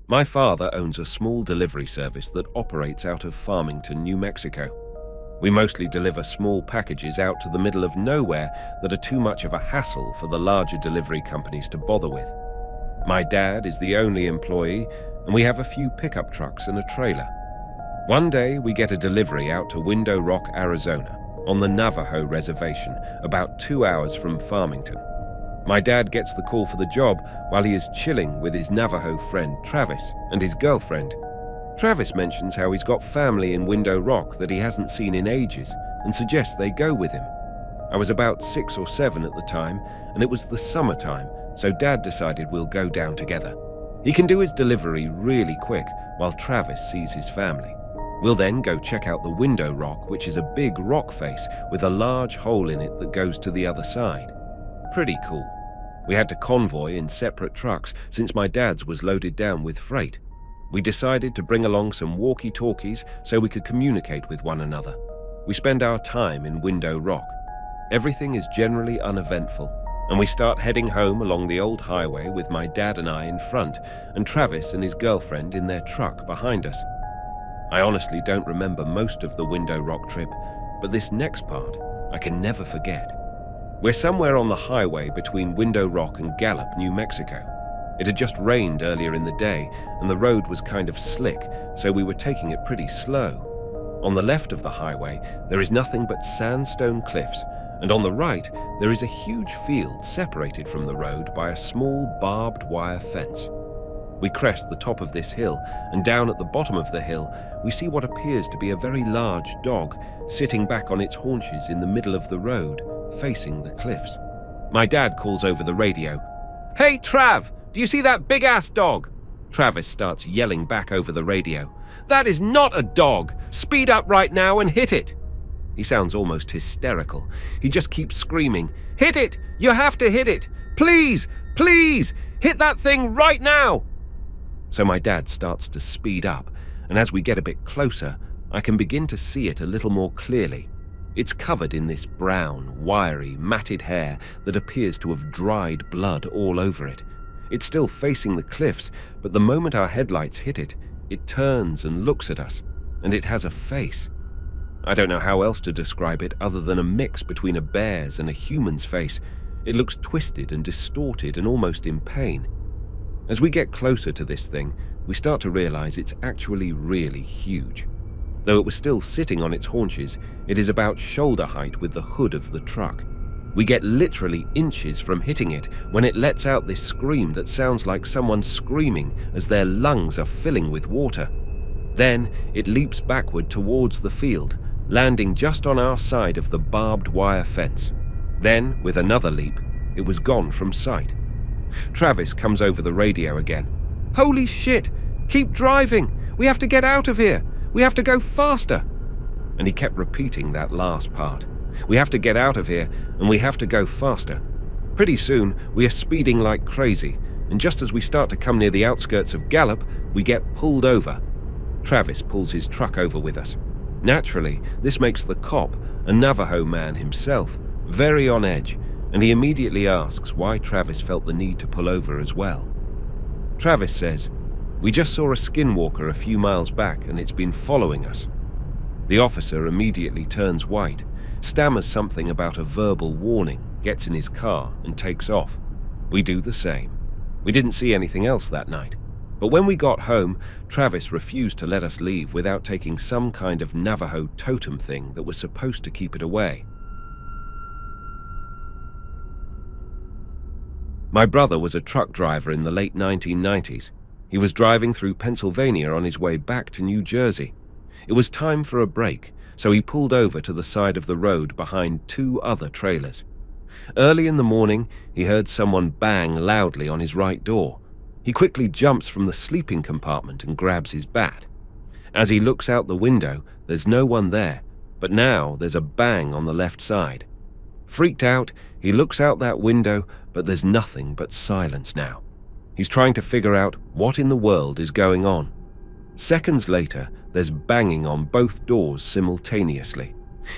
My father owns a small delivery service that operates out of Farmington, New Mexico. We mostly deliver small packages out to the middle of nowhere that are too much of a hassle for the larger delivery companies to bother with. My dad is the only employee, and we have a few pickup trucks and a trailer. One day, we get a delivery out to Window Rock, Arizona, on the Navajo reservation, about 2 hours from Farmington. My dad gets the call for the job while he is chilling with his Navajo friend Travis and his girlfriend. Travis mentions how he's got family in Window Rock that he hasn't seen in ages and suggests they go with him. I was about 6 or 7 at the time, and it was the summertime, so Dad decided we'll go down together. He can do his delivery really quick while Travis sees his family. We'll then go check out the Window Rock, which is a big rock face with a large hole in it that goes to the other side. Pretty cool. We had to convoy in separate trucks since my dad's was loaded down with freight. We decided to bring along some walkie-talkies so we could communicate with one another. We spend our time in Window Rock. Everything is generally uneventful, and we start heading home along the old highway with my dad and I in front, and Travis and his girlfriend in their truck behind us. I honestly don't remember most of the Window Rock trip, but this next part I can never forget. We're somewhere on the highway between Window Rock and Gallup, New Mexico. It had just rained earlier in the day, and the road was kind of slick, so we were taking it pretty slow. On the left of the highway, there is nothing but sandstone cliffs, and on the right, there is a huge field separated from the road by a small barbed wire fence. We crest the top of this hill, and down at the bottom of the hill, we see what appears to be a very large dog sitting back on its haunches in the middle of the road, facing the cliffs. My dad calls over the radio, "Hey, Trav, do you see that big-ass dog?" Travis starts yelling back over the radio, "That is not a dog! Speed up right now and hit it!" He sounds almost hysterical. He just keeps screaming, "Hit it! You have to hit it! Please! Please! Hit that thing right now!" So my dad starts to speed up, and as we get a bit closer, I can begin to see it a little more clearly. It's covered in this brown, wiry, matted hair that appears to have dried blood all over it. It's still facing the cliffs, but the moment our headlights hit it, it turns and looks at us, and it has a face. I don't know how else to describe it other than a mix between a bear's and a human's face. It looks twisted and distorted and almost in pain. As we get closer to this thing, we start to realize it's actually really huge. Though it was still sitting on its haunches, it is about shoulder height with the hood of the truck. We get literally inches from hitting it when it lets out this scream that sounds like someone screaming as their lungs are filling with water. Then it leaps backward towards the field, landing just on our side of the barbed wire fence. Then, with another leap, it was gone from sight. Travis comes over the radio again. "Holy shit! Keep driving! We have to get out of here! We have to go faster!" And he kept repeating that last part. We have to get out of here, and we have to go faster. Pretty soon, we are speeding like crazy, and just as we start to come near the outskirts of Gallup, we get pulled over. Travis pulls his truck over with us. Naturally, this makes the cop, a Navajo man himself, very on edge, and he immediately asks why Travis felt the need to pull over as well. Travis says, "We just saw a skinwalker a few miles back and it's been following us." The officer immediately turns white, stammers something about a verbal warning, gets in his car and takes off. We do the same. We didn't see anything else that night. But when we got home, Travis refused to let us leave without taking some kind of Navajo totem thing that was supposed to keep it away. My brother was a truck driver in the late 1990s. He was driving through Pennsylvania on his way back to New Jersey. It was time for a break, so he pulled over to the side of the road behind 2 other trailers. Early in the morning, he heard someone bang loudly on his right door. He quickly jumps from the sleeping compartment and grabs his bat. As he looks out the window, there's no one there, but now there's a bang on the left side. Freaked out, he looks out that window, but there's nothing but silence now. He's trying to figure out what in the world is going on. Seconds later, there's banging on both doors simultaneously.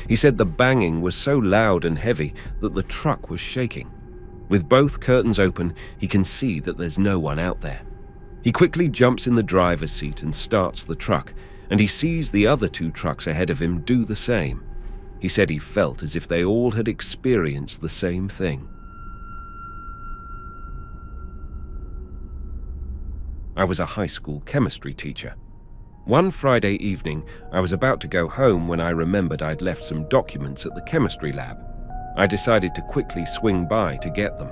He said the banging was so loud and heavy that the truck was shaking. With both curtains open, he can see that there's no one out there. He quickly jumps in the driver's seat and starts the truck, and he sees the other 2 trucks ahead of him do the same. He said he felt as if they all had experienced the same thing. I was a high school chemistry teacher. One Friday evening, I was about to go home when I remembered I'd left some documents at the chemistry lab. I decided to quickly swing by to get them.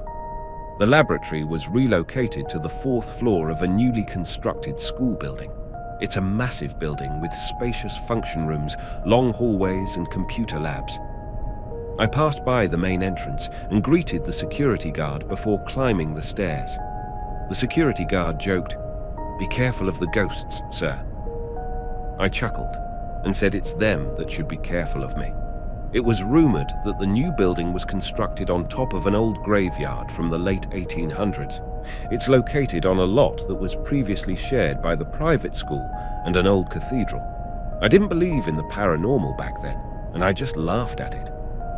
The laboratory was relocated to the 4th floor of a newly constructed school building. It's a massive building with spacious function rooms, long hallways, and computer labs. I passed by the main entrance and greeted the security guard before climbing the stairs. The security guard joked, "Be careful of the ghosts, sir." I chuckled and said it's them that should be careful of me. It was rumored that the new building was constructed on top of an old graveyard from the late 1800s. It's located on a lot that was previously shared by the private school and an old cathedral. I didn't believe in the paranormal back then, and I just laughed at it.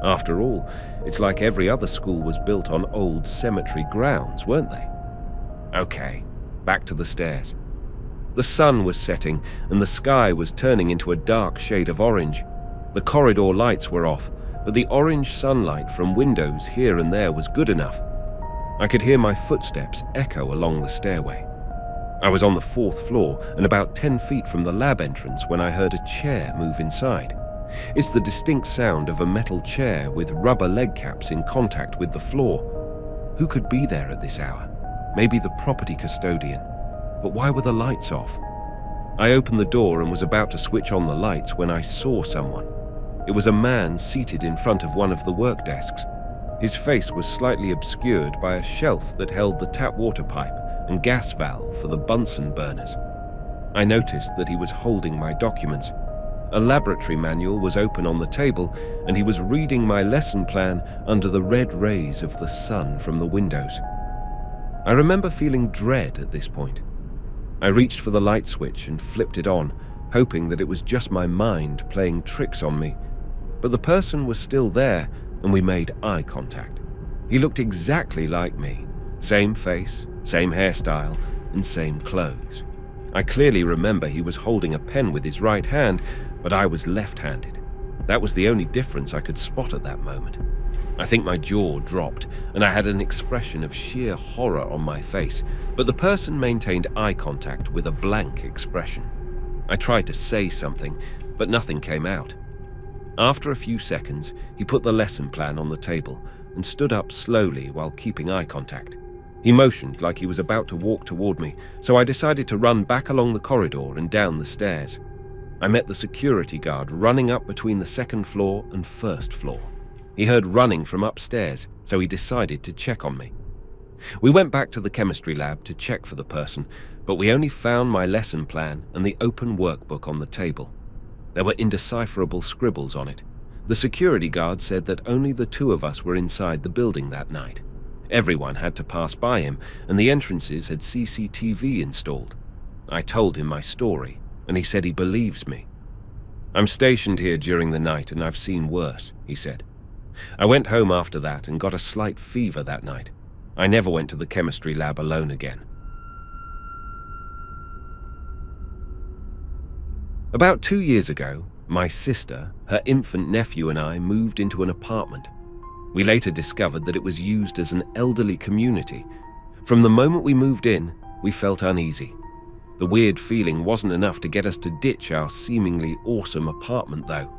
After all, it's like every other school was built on old cemetery grounds, weren't they? Okay, back to the stairs. The sun was setting, and the sky was turning into a dark shade of orange. The corridor lights were off, but the orange sunlight from windows here and there was good enough. I could hear my footsteps echo along the stairway. I was on the 4th floor and about 10 feet from the lab entrance when I heard a chair move inside. It's the distinct sound of a metal chair with rubber leg caps in contact with the floor. Who could be there at this hour? Maybe the property custodian. But why were the lights off? I opened the door and was about to switch on the lights when I saw someone. It was a man seated in front of one of the work desks. His face was slightly obscured by a shelf that held the tap water pipe and gas valve for the Bunsen burners. I noticed that he was holding my documents. A laboratory manual was open on the table, and he was reading my lesson plan under the red rays of the sun from the windows. I remember feeling dread at this point. I reached for the light switch and flipped it on, hoping that it was just my mind playing tricks on me. But the person was still there, and we made eye contact. He looked exactly like me. Same face, same hairstyle, and same clothes. I clearly remember he was holding a pen with his right hand, but I was left-handed. That was the only difference I could spot at that moment. I think my jaw dropped, and I had an expression of sheer horror on my face, but the person maintained eye contact with a blank expression. I tried to say something, but nothing came out. After a few seconds, he put the lesson plan on the table and stood up slowly while keeping eye contact. He motioned like he was about to walk toward me, so I decided to run back along the corridor and down the stairs. I met the security guard running up between the 2nd floor and 1st floor. He heard running from upstairs, so he decided to check on me. We went back to the chemistry lab to check for the person, but we only found my lesson plan and the open workbook on the table. There were indecipherable scribbles on it. The security guard said that only the 2 of us were inside the building that night. Everyone had to pass by him, and the entrances had CCTV installed. I told him my story, and he said he believes me. "I'm stationed here during the night, and I've seen worse," he said. I went home after that and got a slight fever that night. I never went to the chemistry lab alone again. About 2 years ago, my sister, her infant nephew, and I moved into an apartment. We later discovered that it was used as an elderly community. From the moment we moved in, we felt uneasy. The weird feeling wasn't enough to get us to ditch our seemingly awesome apartment, though.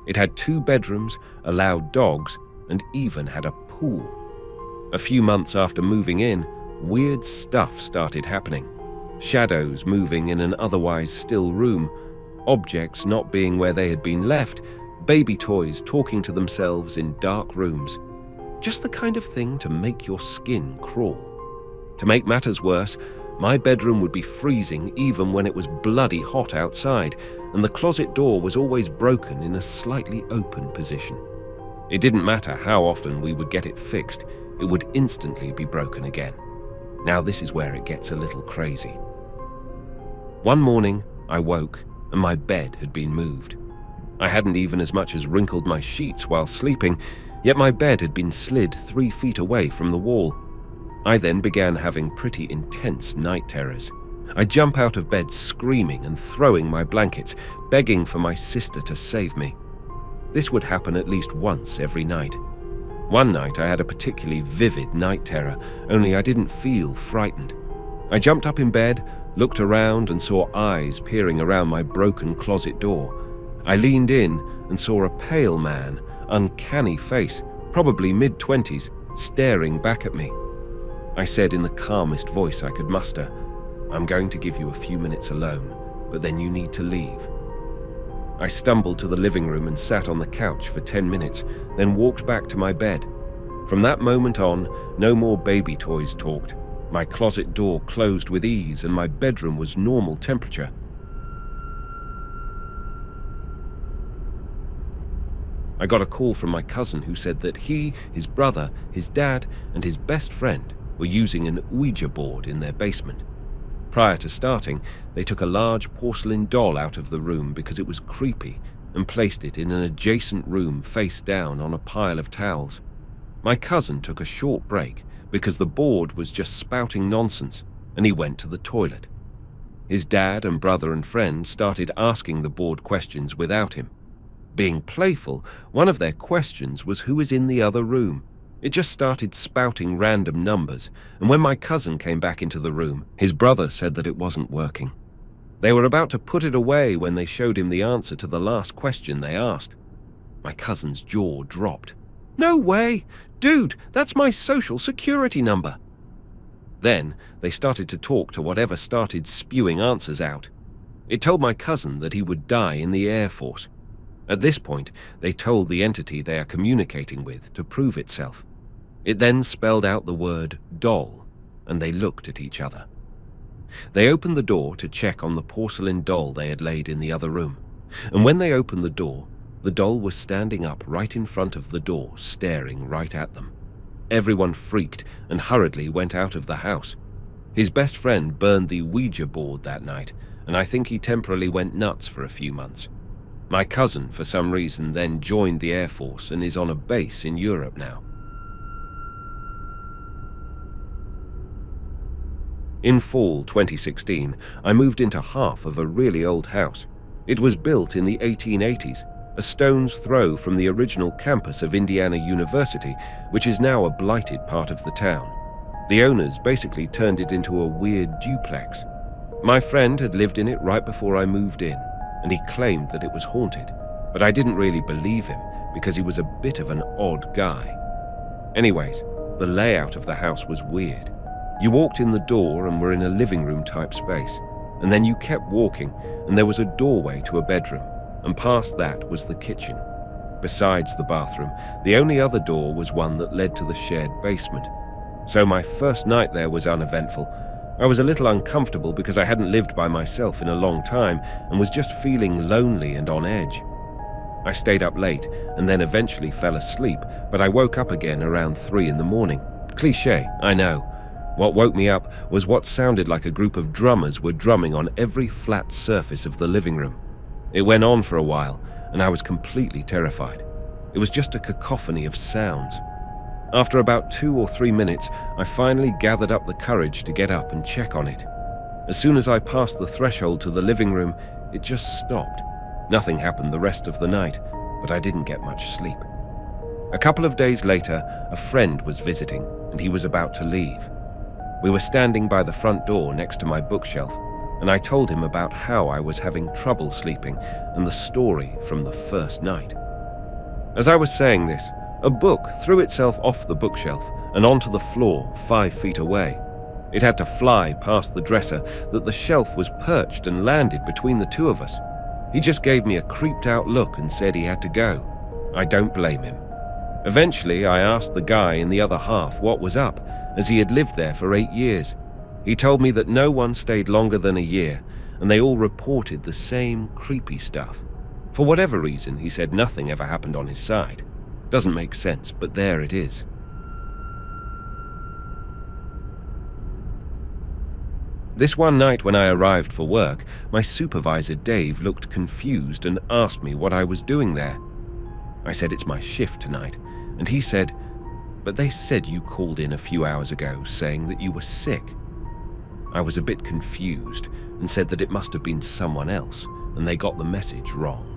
It had 2 bedrooms, allowed dogs, and even had a pool. A few months after moving in, weird stuff started happening. Shadows moving in an otherwise still room, objects not being where they had been left, baby toys talking to themselves in dark rooms. Just the kind of thing to make your skin crawl. To make matters worse, my bedroom would be freezing even when it was bloody hot outside, and the closet door was always broken in a slightly open position. It didn't matter how often we would get it fixed, it would instantly be broken again. Now this is where it gets a little crazy. One morning, I woke, and my bed had been moved. I hadn't even as much as wrinkled my sheets while sleeping, yet my bed had been slid 3 feet away from the wall. I then began having pretty intense night terrors. I jump out of bed screaming and throwing my blankets, begging for my sister to save me. This would happen at least once every night. One night I had a particularly vivid night terror, only I didn't feel frightened. I jumped up in bed, looked around and saw eyes peering around my broken closet door. I leaned in and saw a pale man, uncanny face, probably mid-20s, staring back at me. I said in the calmest voice I could muster, "I'm going to give you a few minutes alone, but then you need to leave." I stumbled to the living room and sat on the couch for 10 minutes, then walked back to my bed. From that moment on, no more baby toys talked. My closet door closed with ease and my bedroom was normal temperature. I got a call from my cousin who said that he, his brother, his dad, and his best friend were using an Ouija board in their basement. Prior to starting, they took a large porcelain doll out of the room because it was creepy and placed it in an adjacent room face down on a pile of towels. My cousin took a short break because the board was just spouting nonsense, and he went to the toilet. His dad and brother and friend started asking the board questions without him. Being playful, one of their questions was who is in the other room. It just started spouting random numbers, and when my cousin came back into the room, his brother said that it wasn't working. They were about to put it away when they showed him the answer to the last question they asked. My cousin's jaw dropped. "No way! Dude, that's my social security number!" Then they started to talk to whatever started spewing answers out. It told my cousin that he would die in the Air Force. At this point, they told the entity they are communicating with to prove itself. It then spelled out the word doll, and they looked at each other. They opened the door to check on the porcelain doll they had laid in the other room, and when they opened the door, the doll was standing up right in front of the door, staring right at them. Everyone freaked and hurriedly went out of the house. His best friend burned the Ouija board that night, and I think he temporarily went nuts for a few months. My cousin, for some reason, then joined the Air Force and is on a base in Europe now. In fall 2016, I moved into half of a really old house. It was built in the 1880s, a stone's throw from the original campus of Indiana University, which is now a blighted part of the town. The owners basically turned it into a weird duplex. My friend had lived in it right before I moved in, and he claimed that it was haunted, but I didn't really believe him because he was a bit of an odd guy. Anyways, the layout of the house was weird. You walked in the door and were in a living room type space, and then you kept walking and there was a doorway to a bedroom, and past that was the kitchen. Besides the bathroom, the only other door was one that led to the shared basement. So my first night there was uneventful. I was a little uncomfortable because I hadn't lived by myself in a long time and was just feeling lonely and on edge. I stayed up late and then eventually fell asleep, but I woke up again around 3 in the morning. Cliché, I know. What woke me up was what sounded like a group of drummers were drumming on every flat surface of the living room. It went on for a while, and I was completely terrified. It was just a cacophony of sounds. After about 2 or 3 minutes, I finally gathered up the courage to get up and check on it. As soon as I passed the threshold to the living room, it just stopped. Nothing happened the rest of the night, but I didn't get much sleep. A couple of days later, a friend was visiting, and he was about to leave. We were standing by the front door next to my bookshelf, and I told him about how I was having trouble sleeping and the story from the first night. As I was saying this, a book threw itself off the bookshelf and onto the floor 5 feet away. It had to fly past the dresser that the shelf was perched and landed between the two of us. He just gave me a creeped out look and said he had to go. I don't blame him. Eventually, I asked the guy in the other half what was up, as he had lived there for 8 years. He told me that no one stayed longer than a year, and they all reported the same creepy stuff. For whatever reason, he said nothing ever happened on his side. Doesn't make sense, but there it is. This one night when I arrived for work, my supervisor Dave looked confused and asked me what I was doing there. I said it's my shift tonight, and he said, "But they said you called in a few hours ago saying that you were sick." I was a bit confused and said that it must have been someone else and they got the message wrong.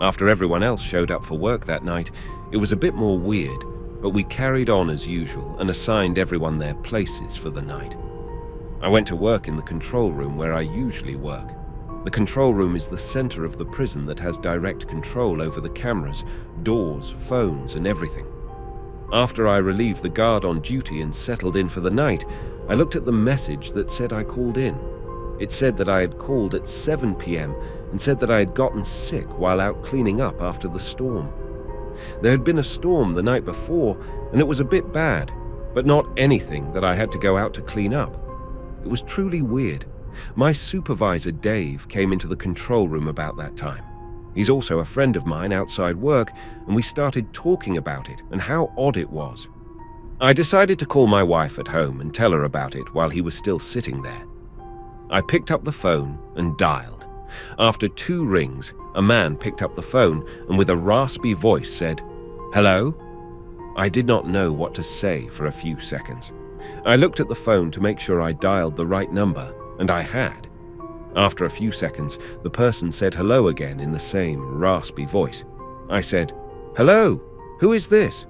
After everyone else showed up for work that night, it was a bit more weird, but we carried on as usual and assigned everyone their places for the night. I went to work in the control room where I usually work. The control room is the center of the prison that has direct control over the cameras, doors, phones, and everything. After I relieved the guard on duty and settled in for the night, I looked at the message that said I called in. It said that I had called at 7 p.m. and said that I had gotten sick while out cleaning up after the storm. There had been a storm the night before, and it was a bit bad, but not anything that I had to go out to clean up. It was truly weird. My supervisor, Dave, came into the control room about that time. He's also a friend of mine outside work, and we started talking about it and how odd it was. I decided to call my wife at home and tell her about it while he was still sitting there. I picked up the phone and dialed. After 2 rings, a man picked up the phone and with a raspy voice said, "Hello?" I did not know what to say for a few seconds. I looked at the phone to make sure I dialed the right number, and I had. After a few seconds, the person said hello again in the same raspy voice. I said, "Hello, who is this?"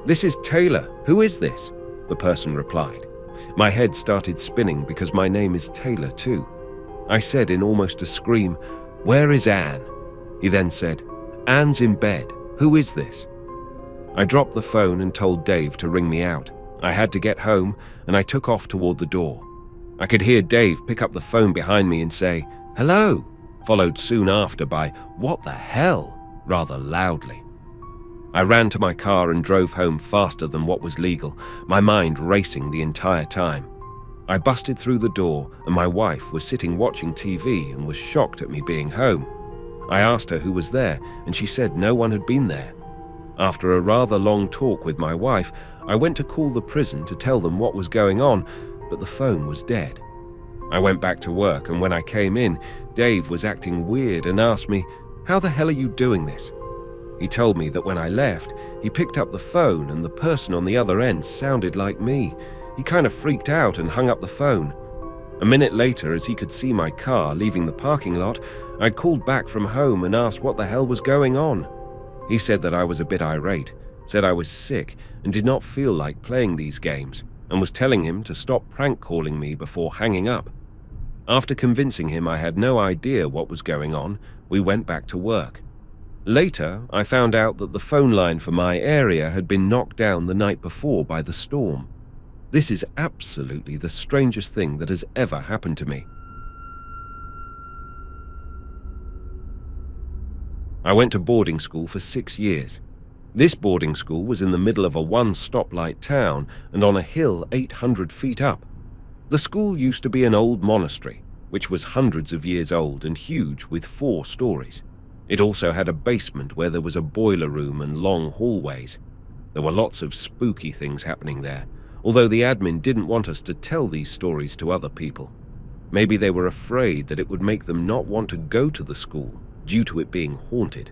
"This is Taylor, who is this?" the person replied. My head started spinning because my name is Taylor too. I said in almost a scream, "Where is Anne?" He then said, "Anne's in bed, who is this?" I dropped the phone and told Dave to ring me out. I had to get home, and I took off toward the door. I could hear Dave pick up the phone behind me and say, "Hello," followed soon after by, "What the hell?" rather loudly. I ran to my car and drove home faster than what was legal, my mind racing the entire time. I busted through the door, and my wife was sitting watching TV and was shocked at me being home. I asked her who was there, and she said no one had been there. After a rather long talk with my wife, I went to call the prison to tell them what was going on, but the phone was dead. I went back to work, and when I came in, Dave was acting weird and asked me, "How the hell are you doing this?" He told me that when I left, he picked up the phone and the person on the other end sounded like me. He kind of freaked out and hung up the phone. A minute later, as he could see my car leaving the parking lot, I'd called back from home and asked what the hell was going on. He said that I was a bit irate, said I was sick and did not feel like playing these games, and was telling him to stop prank calling me before hanging up. After convincing him I had no idea what was going on, we went back to work. Later, I found out that the phone line for my area had been knocked down the night before by the storm. This is absolutely the strangest thing that has ever happened to me. I went to boarding school for 6 years. This boarding school was in the middle of a one-stoplight town and on a hill 800 feet up. The school used to be an old monastery, which was hundreds of years old and huge with 4 stories. It also had a basement where there was a boiler room and long hallways. There were lots of spooky things happening there, although the admin didn't want us to tell these stories to other people. Maybe they were afraid that it would make them not want to go to the school due to it being haunted.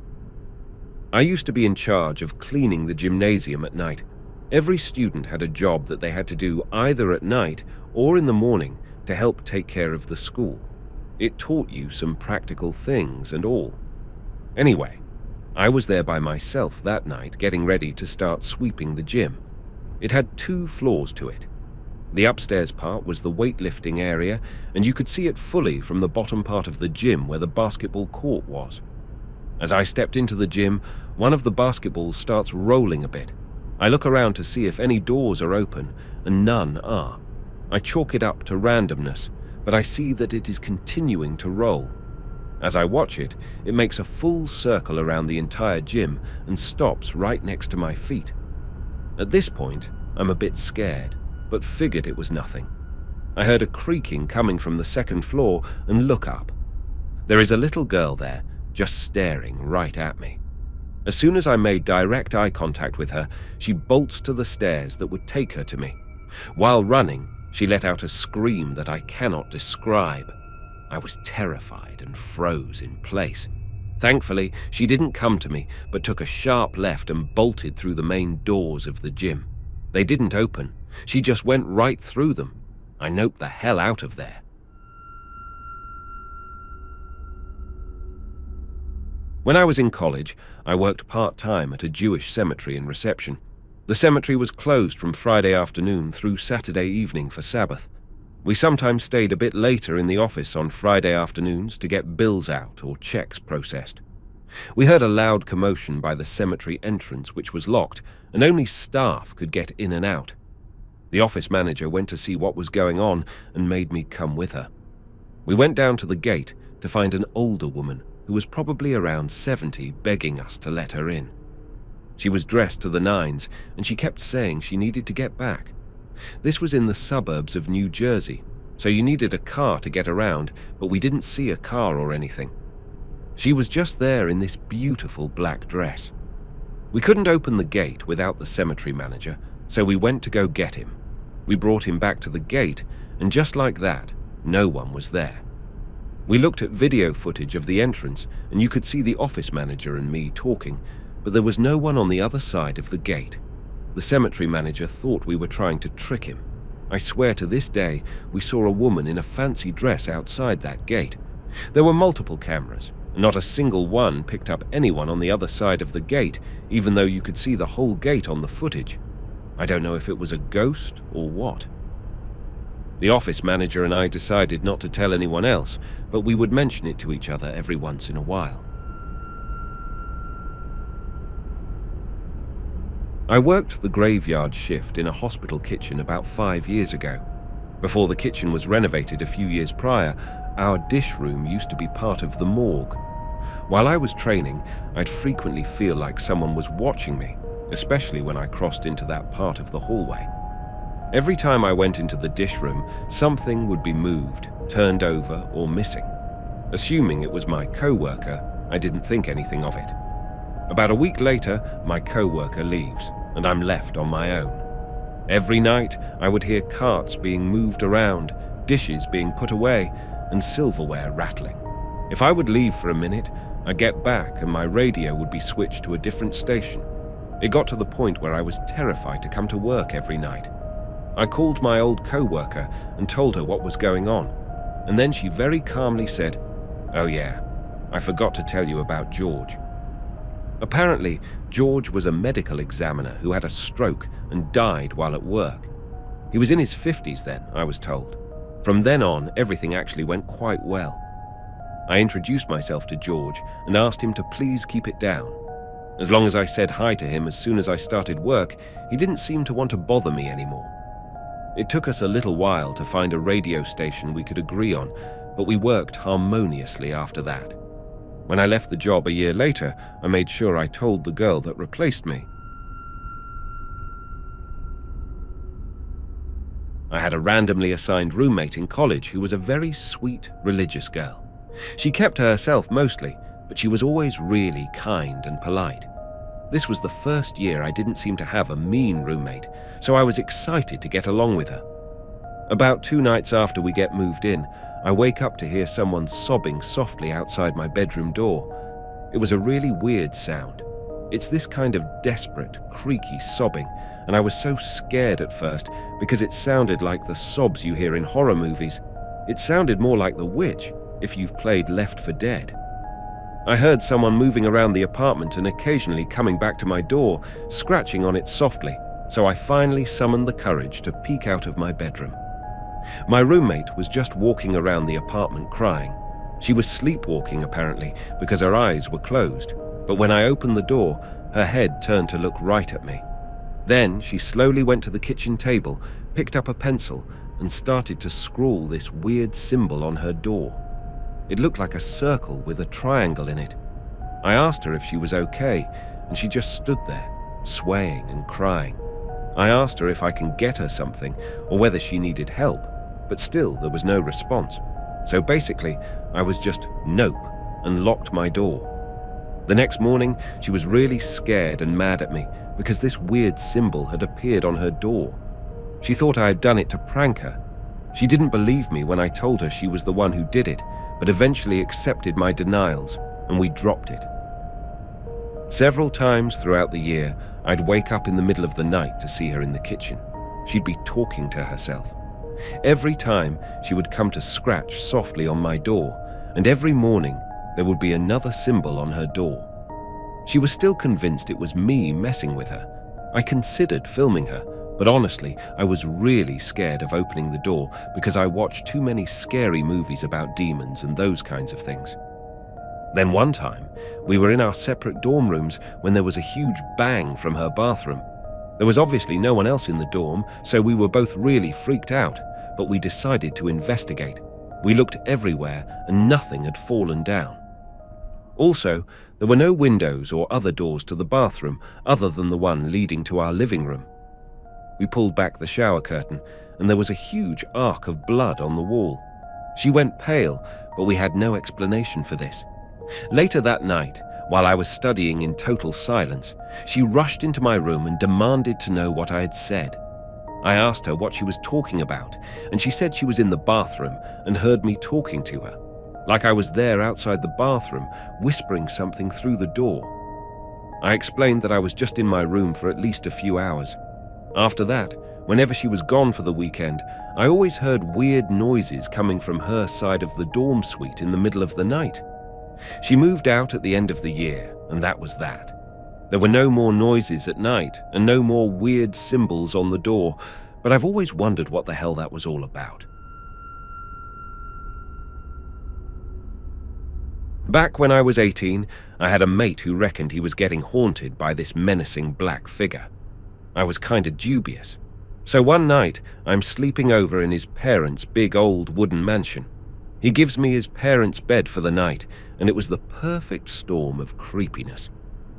I used to be in charge of cleaning the gymnasium at night. Every student had a job that they had to do either at night or in the morning to help take care of the school. It taught you some practical things and all. Anyway, I was there by myself that night getting ready to start sweeping the gym. It had 2 floors to it. The upstairs part was the weightlifting area, and you could see it fully from the bottom part of the gym where the basketball court was. As I stepped into the gym, one of the basketballs starts rolling a bit. I look around to see if any doors are open, and none are. I chalk it up to randomness, but I see that it is continuing to roll. As I watch it, it makes a full circle around the entire gym and stops right next to my feet. At this point, I'm a bit scared, but figured it was nothing. I heard a creaking coming from the 2nd floor and look up. There is a little girl there, just staring right at me. As soon as I made direct eye contact with her, she bolts to the stairs that would take her to me. While running, she let out a scream that I cannot describe. I was terrified and froze in place. Thankfully, she didn't come to me, but took a sharp left and bolted through the main doors of the gym. They didn't open. She just went right through them. I noped the hell out of there. When I was in college, I worked part-time at a Jewish cemetery in reception. The cemetery was closed from Friday afternoon through Saturday evening for Sabbath. We sometimes stayed a bit later in the office on Friday afternoons to get bills out or checks processed. We heard a loud commotion by the cemetery entrance, which was locked, and only staff could get in and out. The office manager went to see what was going on and made me come with her. We went down to the gate to find an older woman who was probably around 70 begging us to let her in. She was dressed to the nines, and she kept saying she needed to get back. This was in the suburbs of New Jersey, so you needed a car to get around, but we didn't see a car or anything. She was just there in this beautiful black dress. We couldn't open the gate without the cemetery manager, so we went to go get him. We brought him back to the gate, and just like that, no one was there. We looked at video footage of the entrance, and you could see the office manager and me talking, but there was no one on the other side of the gate. The cemetery manager thought we were trying to trick him. I swear to this day, we saw a woman in a fancy dress outside that gate. There were multiple cameras, and not a single one picked up anyone on the other side of the gate, even though you could see the whole gate on the footage. I don't know if it was a ghost or what. The office manager and I decided not to tell anyone else, but we would mention it to each other every once in a while. I worked the graveyard shift in a hospital kitchen about 5 years ago. Before the kitchen was renovated a few years prior, our dish room used to be part of the morgue. While I was training, I'd frequently feel like someone was watching me, especially when I crossed into that part of the hallway. Every time I went into the dish room, something would be moved, turned over, or missing. Assuming it was my co-worker, I didn't think anything of it. About a week later, my co-worker leaves, and I'm left on my own. Every night, I would hear carts being moved around, dishes being put away, and silverware rattling. If I would leave for a minute, I'd get back and my radio would be switched to a different station. It got to the point where I was terrified to come to work every night. I called my old co-worker and told her what was going on, and then she very calmly said, "Oh yeah, I forgot to tell you about George." Apparently, George was a medical examiner who had a stroke and died while at work. He was in his 50s then, I was told. From then on, everything actually went quite well. I introduced myself to George and asked him to please keep it down. As long as I said hi to him as soon as I started work, he didn't seem to want to bother me anymore. It took us a little while to find a radio station we could agree on, but we worked harmoniously after that. When I left the job a year later, I made sure I told the girl that replaced me. I had a randomly assigned roommate in college who was a very sweet, religious girl. She kept to herself mostly, but she was always really kind and polite. This was the first year I didn't seem to have a mean roommate, so I was excited to get along with her. About 2 nights after we get moved in, I wake up to hear someone sobbing softly outside my bedroom door. It was a really weird sound. It's this kind of desperate, creaky sobbing, and I was so scared at first because it sounded like the sobs you hear in horror movies. It sounded more like The Witch, if you've played Left 4 Dead. I heard someone moving around the apartment and occasionally coming back to my door, scratching on it softly, so I finally summoned the courage to peek out of my bedroom. My roommate was just walking around the apartment crying. She was sleepwalking apparently because her eyes were closed, but when I opened the door, her head turned to look right at me. Then she slowly went to the kitchen table, picked up a pencil, and started to scrawl this weird symbol on her door. It looked like a circle with a triangle in it. I asked her if she was okay, and she just stood there, swaying and crying. I asked her if I can get her something or whether she needed help, but still there was no response. So basically, I was just nope and locked my door. The next morning, she was really scared and mad at me because this weird symbol had appeared on her door. She thought I had done it to prank her. She didn't believe me when I told her she was the one who did it, but eventually accepted my denials, and we dropped it. Several times throughout the year, I'd wake up in the middle of the night to see her in the kitchen. She'd be talking to herself. Every time she would come to scratch softly on my door, and every morning there would be another symbol on her door. She was still convinced it was me messing with her. I considered filming her, but honestly, I was really scared of opening the door because I watched too many scary movies about demons and those kinds of things. Then one time, we were in our separate dorm rooms when there was a huge bang from her bathroom. There was obviously no one else in the dorm, so we were both really freaked out, but we decided to investigate. We looked everywhere and nothing had fallen down. Also, there were no windows or other doors to the bathroom other than the one leading to our living room. We pulled back the shower curtain and there was a huge arc of blood on the wall. She went pale, but we had no explanation for this. Later that night, while I was studying in total silence, she rushed into my room and demanded to know what I had said. I asked her what she was talking about, and she said she was in the bathroom and heard me talking to her, like I was there outside the bathroom, whispering something through the door. I explained that I was just in my room for at least a few hours. After that, whenever she was gone for the weekend, I always heard weird noises coming from her side of the dorm suite in the middle of the night. She moved out at the end of the year, and that was that. There were no more noises at night and no more weird symbols on the door, but I've always wondered what the hell that was all about. Back when I was 18, I had a mate who reckoned he was getting haunted by this menacing black figure. I was kinda dubious. So one night, I'm sleeping over in his parents' big old wooden mansion. He gives me his parents' bed for the night, and it was the perfect storm of creepiness.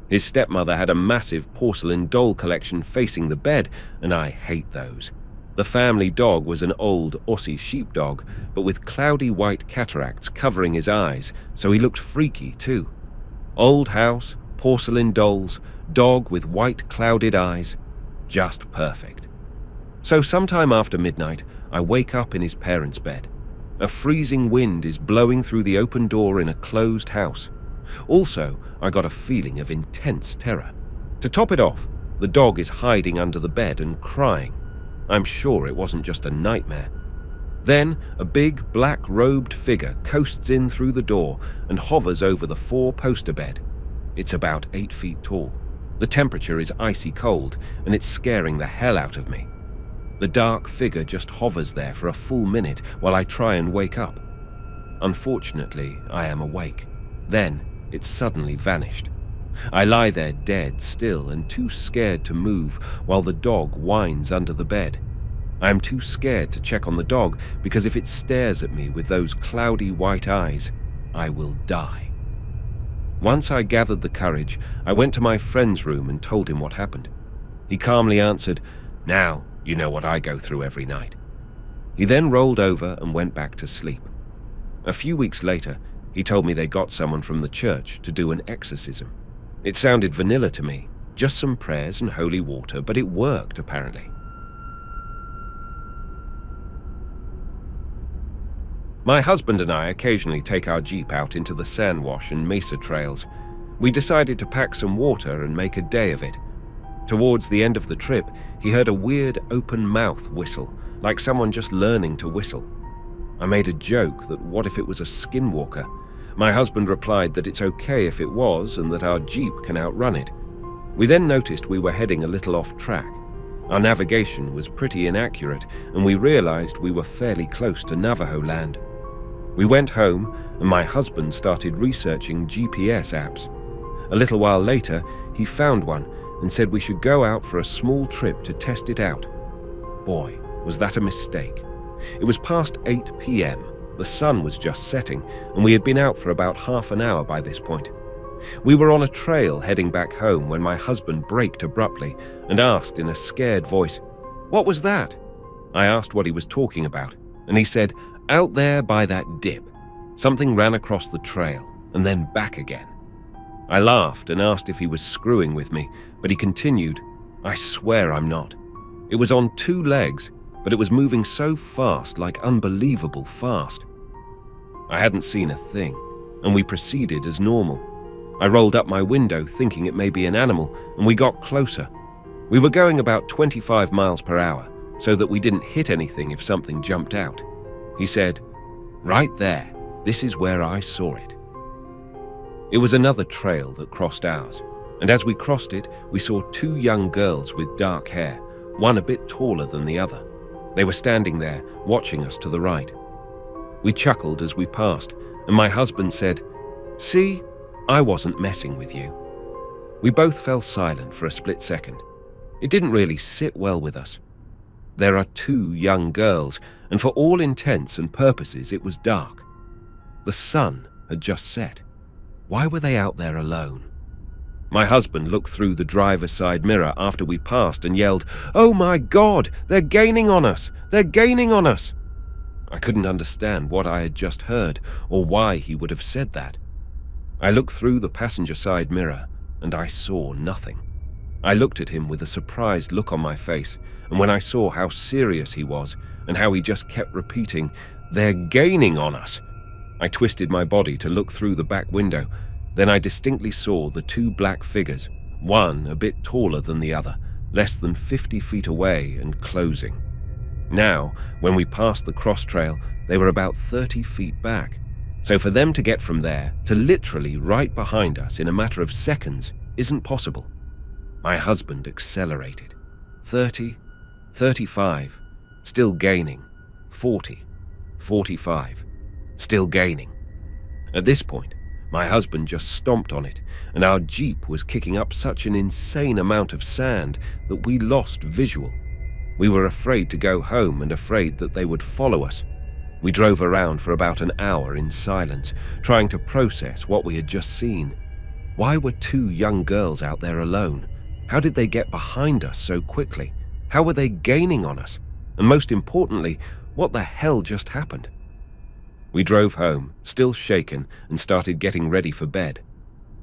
His stepmother had a massive porcelain doll collection facing the bed, and I hate those. The family dog was an old Aussie sheepdog, but with cloudy white cataracts covering his eyes, so he looked freaky too. Old house, porcelain dolls, dog with white clouded eyes. Just perfect. So sometime after midnight, I wake up in his parents' bed. A freezing wind is blowing through the open door in a closed house. Also, I got a feeling of intense terror. To top it off, the dog is hiding under the bed and crying. I'm sure it wasn't just a nightmare. Then, a big black-robed figure coasts in through the door and hovers over the four-poster bed. It's about 8 feet tall. The temperature is icy cold, and it's scaring the hell out of me. The dark figure just hovers there for a full minute while I try and wake up. Unfortunately, I am awake. Then, it suddenly vanished. I lie there dead still and too scared to move while the dog whines under the bed. I am too scared to check on the dog because if it stares at me with those cloudy white eyes, I will die. Once I gathered the courage, I went to my friend's room and told him what happened. He calmly answered, "Now, you know what I go through every night." He then rolled over and went back to sleep. A few weeks later, he told me they got someone from the church to do an exorcism. It sounded vanilla to me, just some prayers and holy water, but it worked apparently. My husband and I occasionally take our Jeep out into the Sandwash and Mesa trails. We decided to pack some water and make a day of it. Towards the end of the trip, he heard a weird open mouth whistle, like someone just learning to whistle. I made a joke that what if it was a skinwalker? My husband replied that it's okay if it was and that our Jeep can outrun it. We then noticed we were heading a little off track. Our navigation was pretty inaccurate, and we realized we were fairly close to Navajo land. We went home, and my husband started researching GPS apps. A little while later, he found one and said we should go out for a small trip to test it out. Boy, was that a mistake. It was past 8 p.m. The sun was just setting, and we had been out for about half an hour by this point. We were on a trail heading back home when my husband braked abruptly and asked in a scared voice, "What was that?" I asked what he was talking about, and he said, "Out there by that dip. Something ran across the trail, and then back again." I laughed and asked if he was screwing with me, but he continued, "I swear I'm not. It was on 2 legs, but it was moving so fast, like unbelievable fast." I hadn't seen a thing, and we proceeded as normal. I rolled up my window thinking it may be an animal, and we got closer. We were going about 25 miles per hour, so that we didn't hit anything if something jumped out. He said, "Right there, this is where I saw it." It was another trail that crossed ours, and as we crossed it, we saw two young girls with dark hair, one a bit taller than the other. They were standing there, watching us to the right. We chuckled as we passed, and my husband said, "See, I wasn't messing with you." We both fell silent for a split second. It didn't really sit well with us. There are two young girls, and for all intents and purposes it was dark. The sun had just set. Why were they out there alone? My husband looked through the driver's side mirror after we passed and yelled, "Oh my God, they're gaining on us! They're gaining on us!" I couldn't understand what I had just heard or why he would have said that. I looked through the passenger side mirror and I saw nothing. I looked at him with a surprised look on my face, and when I saw how serious he was and how he just kept repeating, "They're gaining on us," I twisted my body to look through the back window. Then I distinctly saw the two black figures, one a bit taller than the other, less than 50 feet away and closing. Now, when we passed the cross trail, they were about 30 feet back. So for them to get from there to literally right behind us in a matter of seconds isn't possible. My husband accelerated. 30, 35, still gaining. 40, 45, still gaining. At this point, my husband just stomped on it, and our Jeep was kicking up such an insane amount of sand that we lost visual. We were afraid to go home and afraid that they would follow us. We drove around for about an hour in silence, trying to process what we had just seen. Why were two young girls out there alone? How did they get behind us so quickly? How were they gaining on us? And most importantly, what the hell just happened? We drove home, still shaken, and started getting ready for bed.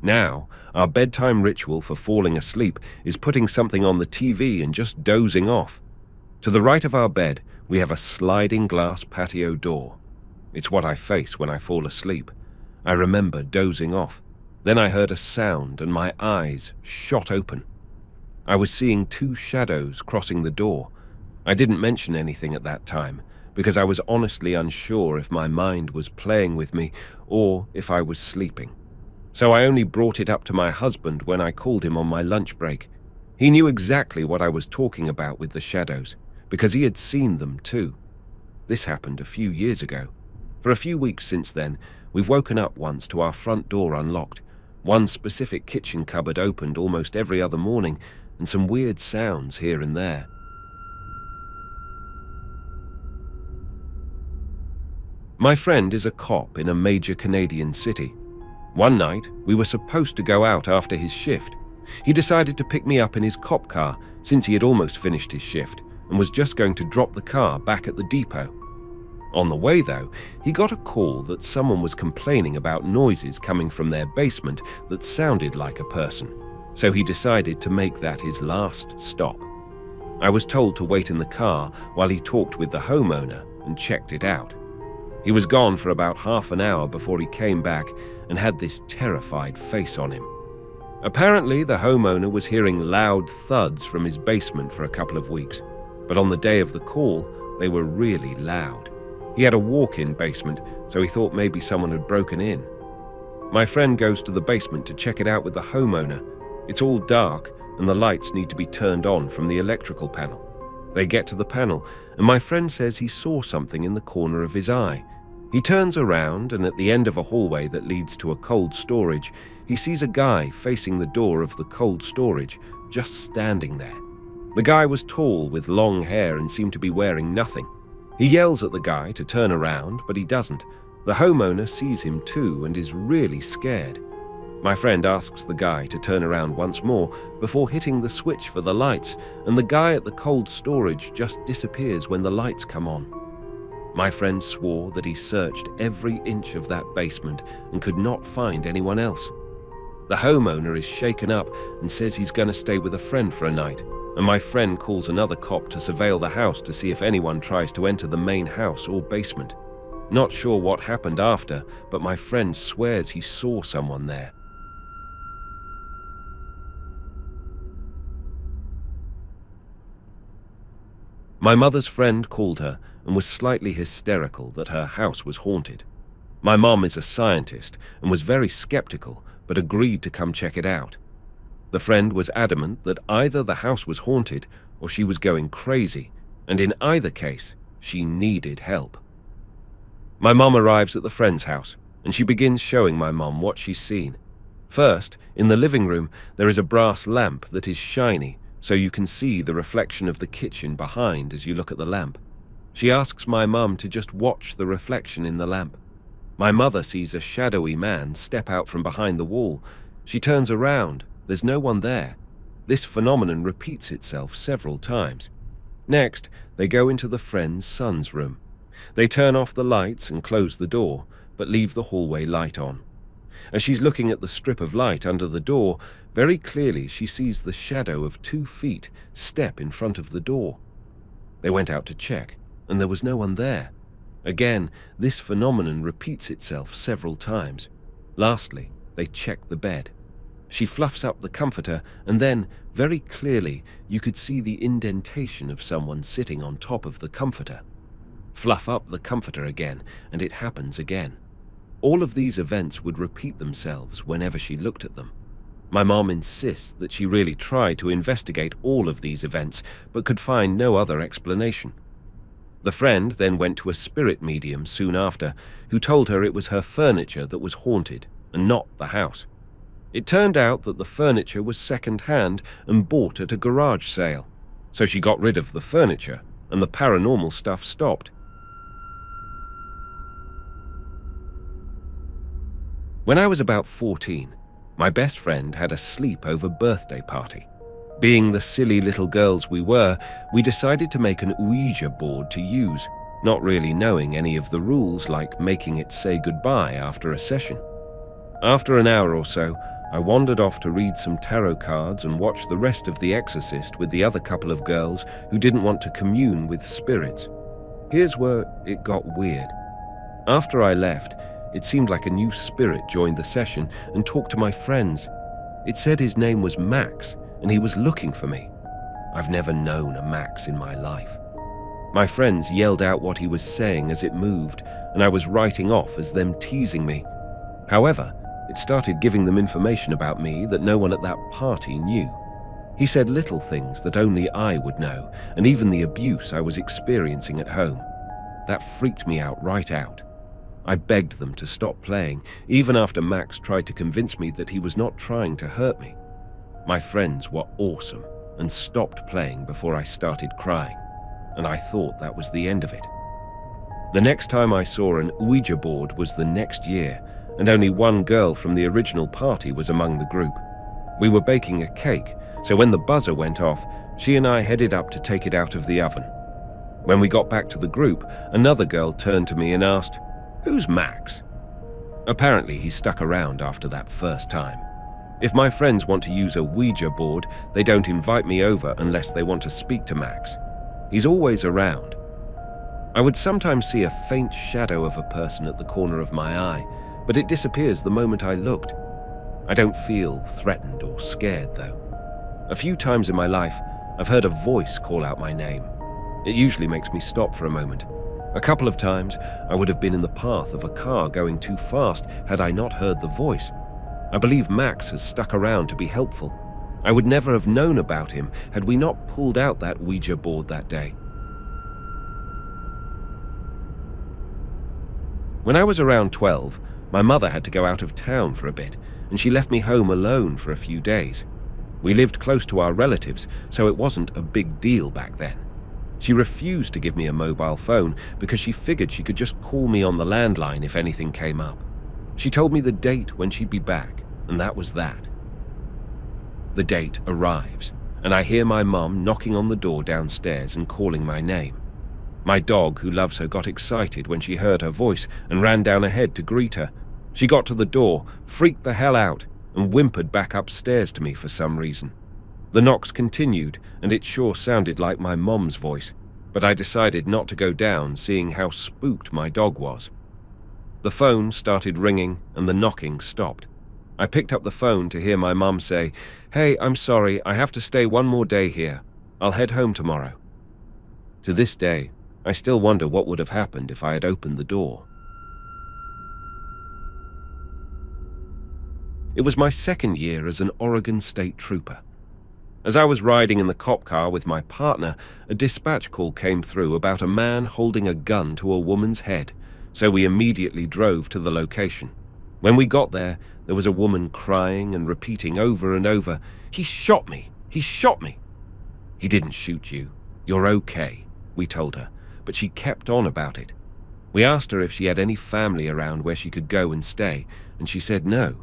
Now, our bedtime ritual for falling asleep is putting something on the TV and just dozing off. To the right of our bed, we have a sliding glass patio door. It's what I face when I fall asleep. I remember dozing off. Then I heard a sound and my eyes shot open. I was seeing two shadows crossing the door. I didn't mention anything at that time because I was honestly unsure if my mind was playing with me or if I was sleeping. So I only brought it up to my husband when I called him on my lunch break. He knew exactly what I was talking about with the shadows, because he had seen them too. This happened a few years ago. For a few weeks since then, we've woken up once to our front door unlocked, one specific kitchen cupboard opened almost every other morning, and some weird sounds here and there. My friend is a cop in a major Canadian city. One night, we were supposed to go out after his shift. He decided to pick me up in his cop car since he had almost finished his shift and was just going to drop the car back at the depot. On the way, though, he got a call that someone was complaining about noises coming from their basement that sounded like a person, so he decided to make that his last stop. I was told to wait in the car while he talked with the homeowner and checked it out. He was gone for about half an hour before he came back and had this terrified face on him. Apparently, the homeowner was hearing loud thuds from his basement for a couple of weeks, but on the day of the call, they were really loud. He had a walk-in basement, so he thought maybe someone had broken in. My friend goes to the basement to check it out with the homeowner. It's all dark, and the lights need to be turned on from the electrical panel. They get to the panel, and my friend says he saw something in the corner of his eye. He turns around, and at the end of a hallway that leads to a cold storage, he sees a guy facing the door of the cold storage, just standing there. The guy was tall with long hair and seemed to be wearing nothing. He yells at the guy to turn around, but he doesn't. The homeowner sees him too and is really scared. My friend asks the guy to turn around once more before hitting the switch for the lights, and the guy at the cold storage just disappears when the lights come on. My friend swore that he searched every inch of that basement and could not find anyone else. The homeowner is shaken up and says he's going to stay with a friend for a night, and my friend calls another cop to surveil the house to see if anyone tries to enter the main house or basement. Not sure what happened after, but my friend swears he saw someone there. My mother's friend called her and was slightly hysterical that her house was haunted. My mom is a scientist and was very skeptical, but agreed to come check it out. The friend was adamant that either the house was haunted or she was going crazy, and in either case, she needed help. My mom arrives at the friend's house, and she begins showing my mom what she's seen. First, in the living room, there is a brass lamp that is shiny, so you can see the reflection of the kitchen behind as you look at the lamp. She asks my mum to just watch the reflection in the lamp. My mother sees a shadowy man step out from behind the wall. She turns around. There's no one there. This phenomenon repeats itself several times. Next, they go into the friend's son's room. They turn off the lights and close the door, but leave the hallway light on. As she's looking at the strip of light under the door, very clearly she sees the shadow of 2 feet step in front of the door. They went out to check, and there was no one there. Again, this phenomenon repeats itself several times. Lastly, they check the bed. She fluffs up the comforter, and then, very clearly, you could see the indentation of someone sitting on top of the comforter. Fluff up the comforter again, and it happens again. All of these events would repeat themselves whenever she looked at them. My mom insists that she really tried to investigate all of these events, but could find no other explanation. The friend then went to a spirit medium soon after, who told her it was her furniture that was haunted, and not the house. It turned out that the furniture was second-hand and bought at a garage sale, so she got rid of the furniture, and the paranormal stuff stopped. When I was about 14, my best friend had a sleepover birthday party. Being the silly little girls we were, we decided to make an Ouija board to use, not really knowing any of the rules like making it say goodbye after a session. After an hour or so, I wandered off to read some tarot cards and watch the rest of The Exorcist with the other couple of girls who didn't want to commune with spirits. Here's where it got weird. After I left, it seemed like a new spirit joined the session and talked to my friends. It said his name was Max, and he was looking for me. I've never known a Max in my life. My friends yelled out what he was saying as it moved, and I was writing off as them teasing me. However, it started giving them information about me that no one at that party knew. He said little things that only I would know, and even the abuse I was experiencing at home. That freaked me out right out. I begged them to stop playing, even after Max tried to convince me that he was not trying to hurt me. My friends were awesome and stopped playing before I started crying, and I thought that was the end of it. The next time I saw an Ouija board was the next year, and only one girl from the original party was among the group. We were baking a cake, so when the buzzer went off, she and I headed up to take it out of the oven. When we got back to the group, another girl turned to me and asked, "Who's Max?" Apparently he stuck around after that first time. If my friends want to use a Ouija board, they don't invite me over unless they want to speak to Max. He's always around. I would sometimes see a faint shadow of a person at the corner of my eye, but it disappears the moment I looked. I don't feel threatened or scared, though. A few times in my life, I've heard a voice call out my name. It usually makes me stop for a moment. A couple of times, I would have been in the path of a car going too fast had I not heard the voice. I believe Max has stuck around to be helpful. I would never have known about him had we not pulled out that Ouija board that day. When I was around 12, my mother had to go out of town for a bit, and she left me home alone for a few days. We lived close to our relatives, so it wasn't a big deal back then. She refused to give me a mobile phone because she figured she could just call me on the landline if anything came up. She told me the date when she'd be back, and that was that. The date arrives, and I hear my mum knocking on the door downstairs and calling my name. My dog, who loves her, got excited when she heard her voice and ran down ahead to greet her. She got to the door, freaked the hell out, and whimpered back upstairs to me for some reason. The knocks continued, and it sure sounded like my mom's voice, but I decided not to go down, seeing how spooked my dog was. The phone started ringing, and the knocking stopped. I picked up the phone to hear my mum say, "Hey, I'm sorry, I have to stay one more day here. I'll head home tomorrow." To this day, I still wonder what would have happened if I had opened the door. It was my second year as an Oregon State Trooper. As I was riding in the cop car with my partner, a dispatch call came through about a man holding a gun to a woman's head, so we immediately drove to the location. When we got there was a woman crying and repeating over and over, "He shot me! He shot me!" "He didn't shoot you. You're okay," we told her, but she kept on about it. We asked her if she had any family around where she could go and stay, and she said no.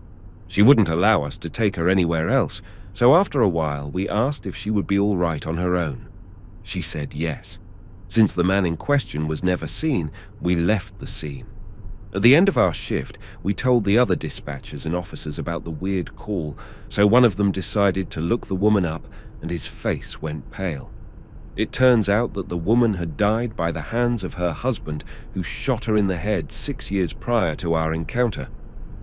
She wouldn't allow us to take her anywhere else, so after a while we asked if she would be all right on her own. She said yes. Since the man in question was never seen, we left the scene. At the end of our shift, we told the other dispatchers and officers about the weird call, so one of them decided to look the woman up, and his face went pale. It turns out that the woman had died by the hands of her husband, who shot her in the head 6 years prior to our encounter.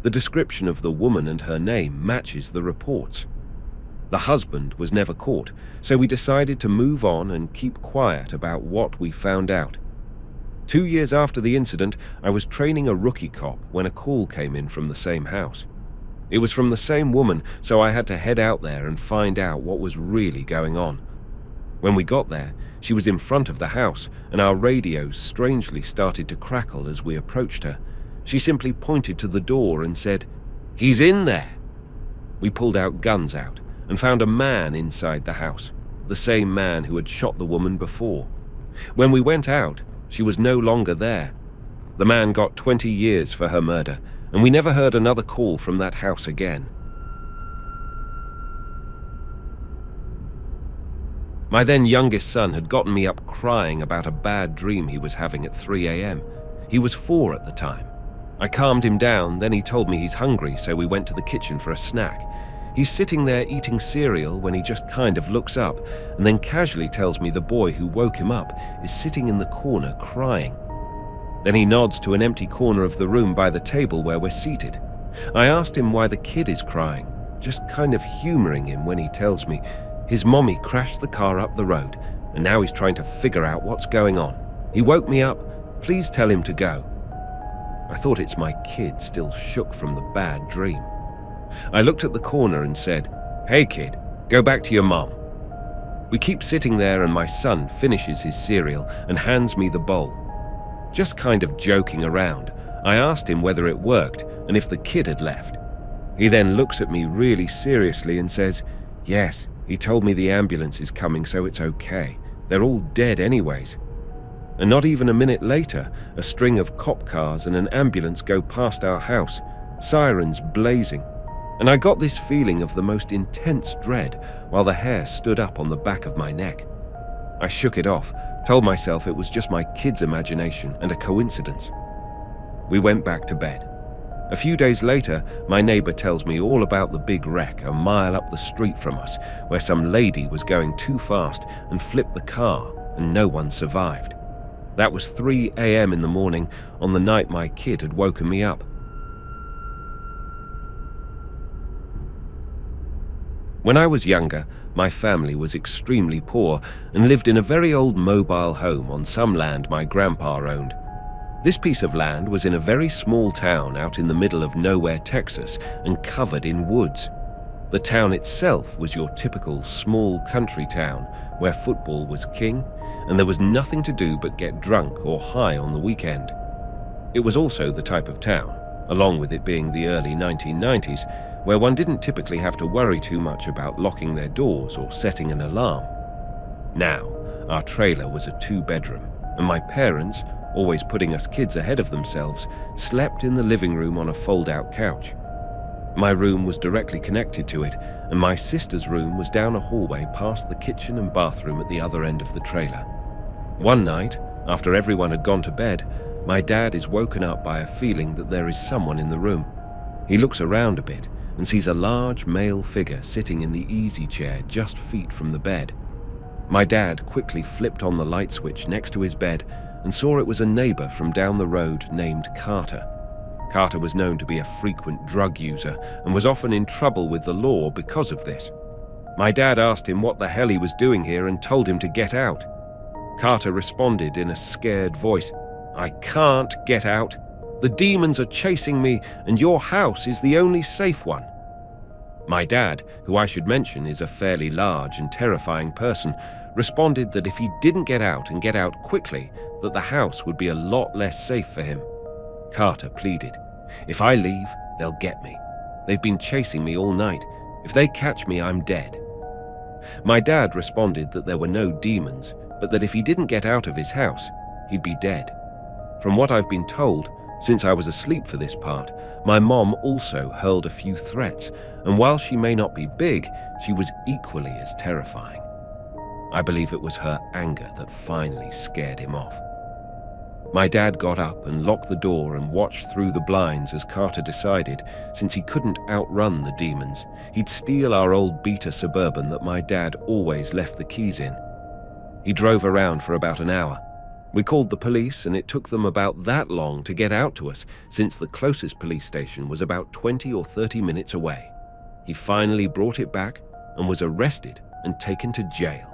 The description of the woman and her name matches the reports. The husband was never caught, so we decided to move on and keep quiet about what we found out. 2 years after the incident, I was training a rookie cop when a call came in from the same house. It was from the same woman, so I had to head out there and find out what was really going on. When we got there, she was in front of the house, and our radios strangely started to crackle as we approached her. She simply pointed to the door and said, "He's in there!" We pulled our guns out and found a man inside the house, the same man who had shot the woman before. When we went out, she was no longer there. The man got 20 years for her murder, and we never heard another call from that house again. My then youngest son had gotten me up crying about a bad dream he was having at 3 a.m. He was 4 at the time. I calmed him down, then he told me he's hungry, so we went to the kitchen for a snack. He's sitting there eating cereal when he just kind of looks up, and then casually tells me the boy who woke him up is sitting in the corner crying. Then he nods to an empty corner of the room by the table where we're seated. I asked him why the kid is crying, just kind of humoring him when he tells me his mommy crashed the car up the road, and now he's trying to figure out what's going on. He woke me up, please tell him to go. I thought it's my kid still shook from the bad dream. I looked at the corner and said, "Hey kid, go back to your mom." We keep sitting there and my son finishes his cereal and hands me the bowl. Just kind of joking around, I asked him whether it worked and if the kid had left. He then looks at me really seriously and says, "Yes, he told me the ambulance is coming, so it's okay. They're all dead anyways." And not even a minute later, a string of cop cars and an ambulance go past our house, sirens blazing. And I got this feeling of the most intense dread while the hair stood up on the back of my neck. I shook it off, told myself it was just my kid's imagination and a coincidence. We went back to bed. A few days later, my neighbor tells me all about the big wreck a mile up the street from us, where some lady was going too fast and flipped the car and no one survived. That was 3 a.m. in the morning on the night my kid had woken me up. When I was younger, my family was extremely poor and lived in a very old mobile home on some land my grandpa owned. This piece of land was in a very small town out in the middle of nowhere, Texas, and covered in woods. The town itself was your typical small country town where football was king and there was nothing to do but get drunk or high on the weekend. It was also the type of town, along with it being the early 1990s, where one didn't typically have to worry too much about locking their doors or setting an alarm. Now, our trailer was a 2-bedroom, and my parents, always putting us kids ahead of themselves, slept in the living room on a fold-out couch. My room was directly connected to it, and my sister's room was down a hallway past the kitchen and bathroom at the other end of the trailer. One night, after everyone had gone to bed, my dad is woken up by a feeling that there is someone in the room. He looks around a bit and sees a large male figure sitting in the easy chair just feet from the bed. My dad quickly flipped on the light switch next to his bed and saw it was a neighbor from down the road named Carter. Carter was known to be a frequent drug user and was often in trouble with the law because of this. My dad asked him what the hell he was doing here and told him to get out. Carter responded in a scared voice. "I can't get out. The demons are chasing me, and your house is the only safe one." My dad, who I should mention is a fairly large and terrifying person, responded that if he didn't get out and get out quickly, that the house would be a lot less safe for him. Carter pleaded, "If I leave, they'll get me. They've been chasing me all night. If they catch me, I'm dead." My dad responded that there were no demons, but that if he didn't get out of his house, he'd be dead. From what I've been told, since I was asleep for this part, my mom also hurled a few threats, and while she may not be big, she was equally as terrifying. I believe it was her anger that finally scared him off. My dad got up and locked the door and watched through the blinds as Carter decided, since he couldn't outrun the demons, he'd steal our old Beta Suburban that my dad always left the keys in. He drove around for about an hour. We called the police, and it took them about that long to get out to us, since the closest police station was about 20 or 30 minutes away. He finally brought it back and was arrested and taken to jail.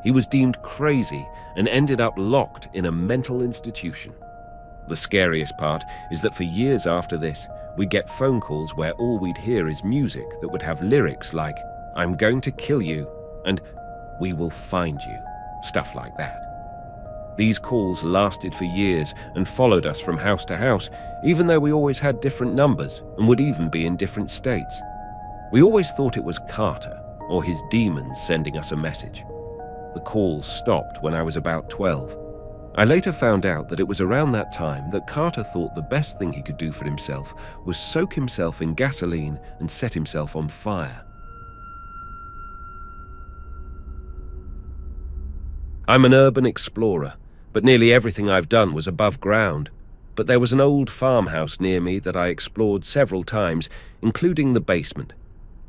He was deemed crazy and ended up locked in a mental institution. The scariest part is that for years after this, we'd get phone calls where all we'd hear is music that would have lyrics like, "I'm going to kill you," and "We will find you," stuff like that. These calls lasted for years and followed us from house to house, even though we always had different numbers and would even be in different states. We always thought it was Carter or his demons sending us a message. The calls stopped when I was about 12. I later found out that it was around that time that Carter thought the best thing he could do for himself was soak himself in gasoline and set himself on fire. I'm an urban explorer, but nearly everything I've done was above ground. But there was an old farmhouse near me that I explored several times, including the basement.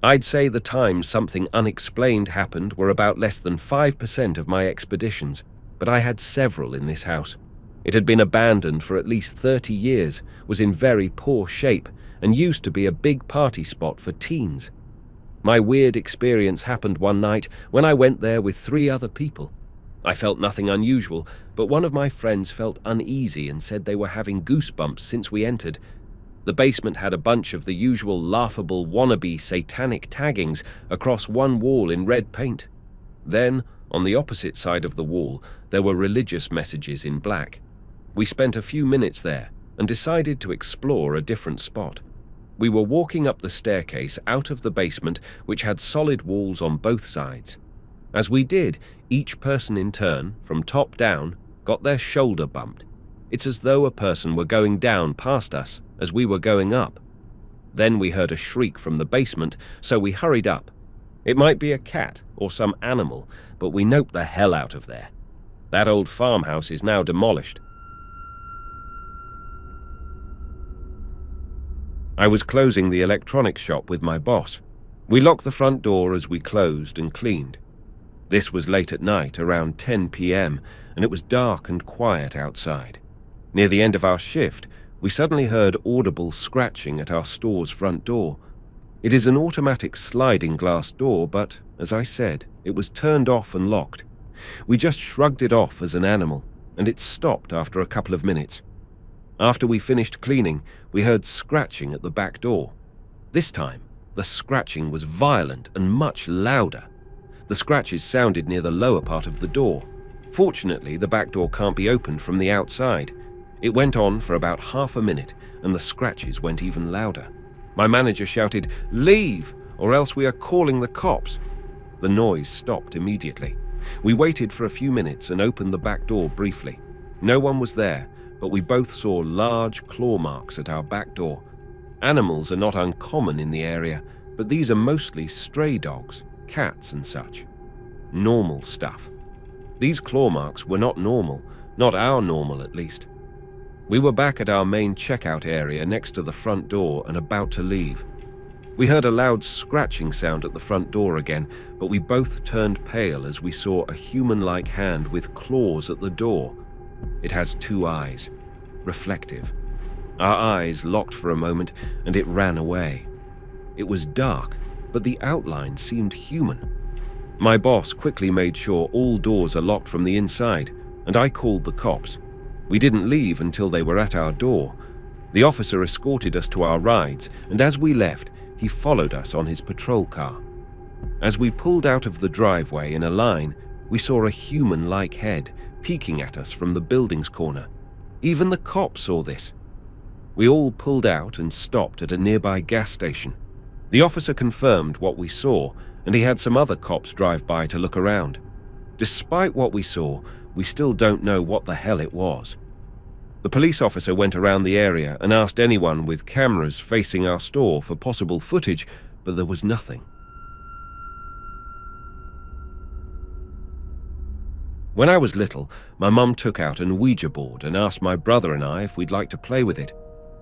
I'd say the times something unexplained happened were about less than 5% of my expeditions, but I had several in this house. It had been abandoned for at least 30 years, was in very poor shape, and used to be a big party spot for teens. My weird experience happened one night when I went there with 3 other people. I felt nothing unusual, but one of my friends felt uneasy and said they were having goosebumps since we entered. The basement had a bunch of the usual laughable wannabe satanic taggings across one wall in red paint. Then, on the opposite side of the wall, there were religious messages in black. We spent a few minutes there and decided to explore a different spot. We were walking up the staircase out of the basement, which had solid walls on both sides. As we did, each person in turn, from top down, got their shoulder bumped. It's as though a person were going down past us as we were going up. Then we heard a shriek from the basement, so we hurried up. It might be a cat or some animal, but we noped the hell out of there. That old farmhouse is now demolished. I was closing the electronics shop with my boss. We locked the front door as we closed and cleaned. This was late at night, around 10 p.m., and it was dark and quiet outside. Near the end of our shift, we suddenly heard audible scratching at our store's front door. It is an automatic sliding glass door, but, as I said, it was turned off and locked. We just shrugged it off as an animal, and it stopped after a couple of minutes. After we finished cleaning, we heard scratching at the back door. This time, the scratching was violent and much louder. The scratches sounded near the lower part of the door. Fortunately, the back door can't be opened from the outside. It went on for about half a minute, and the scratches went even louder. My manager shouted, "Leave, or else we are calling the cops." The noise stopped immediately. We waited for a few minutes and opened the back door briefly. No one was there, but we both saw large claw marks at our back door. Animals are not uncommon in the area, but these are mostly stray dogs, cats and such. Normal stuff. These claw marks were not normal, not our normal at least. We were back at our main checkout area next to the front door and about to leave. We heard a loud scratching sound at the front door again, but we both turned pale as we saw a human-like hand with claws at the door. It has 2 eyes, reflective. Our eyes locked for a moment and it ran away. It was dark, but the outline seemed human. My boss quickly made sure all doors are locked from the inside, and I called the cops. We didn't leave until they were at our door. The officer escorted us to our rides, and as we left, he followed us on his patrol car. As we pulled out of the driveway in a line, we saw a human-like head peeking at us from the building's corner. Even the cops saw this. We all pulled out and stopped at a nearby gas station. The officer confirmed what we saw, and he had some other cops drive by to look around. Despite what we saw, we still don't know what the hell it was. The police officer went around the area and asked anyone with cameras facing our store for possible footage, but there was nothing. When I was little, my mum took out an Ouija board and asked my brother and I if we'd like to play with it.